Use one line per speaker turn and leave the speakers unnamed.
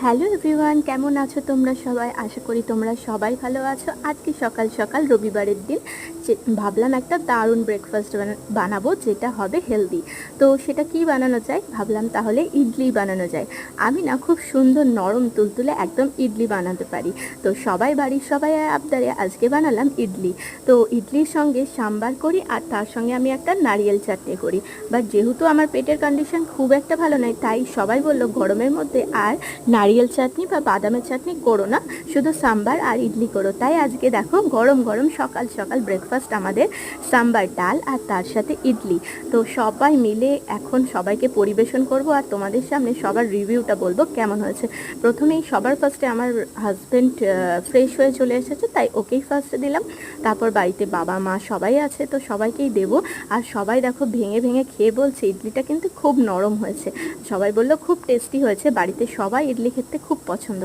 Hello everyone, কেমন আছো তোমরা সবাই? আশা করি তোমরা সবাই ভালো আছো। আজকে সকাল সকাল রবিবারের দিন ভাবলাম একটা দারুণ ব্রেকফাস্ট বানাবো, যেটা হবে হেলদি। তো সেটা কি বানানো যায় ভাবলাম, তাহলে ইডলি বানানো যায়। আমি না খুব সুন্দর নরম তুলতুলে একদম ইডলি বানাতে পারি। তো বাড়ির সবাই আবদারে আজকে বানালাম ইডলি। তো ইডলির সঙ্গে সাম্বার করি, আর তার সঙ্গে আমি একটা নারিয়েল চাটনি করি। বাট যেহেতু আমার পেটের কন্ডিশন খুব একটা ভালো নয়, তাই সবাই বললো গরমের মধ্যে আর নারিয়েল চাটনি বা বাদামের চাটনি করো না, শুধু সাম্বার আর ইডলি করো। তাই আজকে দেখো গরম গরম সকাল সকাল ব্রেকফাস্ট আমাদের সাম্বার ডাল আর তার সাথে ইডলি। তো সবাই মিলে এখন সবাইকে পরিবেশন করব, আর তোমাদের সামনে সবার রিভিউটা বলবো কেমন হয়েছে। প্রথমেই সবার ফার্স্টে আমার হাজব্যান্ড ফ্রেশ হয়ে চলে এসেছে, তাই ওকেই ফার্স্টে দিলাম। তারপর বাড়িতে বাবা মা সবাই আছে, তো সবাইকেই দেবো। আর সবাই দেখো ভেঙে ভেঙে খেয়ে বলছে ইডলিটা কিন্তু খুব নরম হয়েছে। সবাই বললো খুব টেস্টি হয়েছে। বাড়িতে সবাই ইডলি খেতে খুব পছন্দ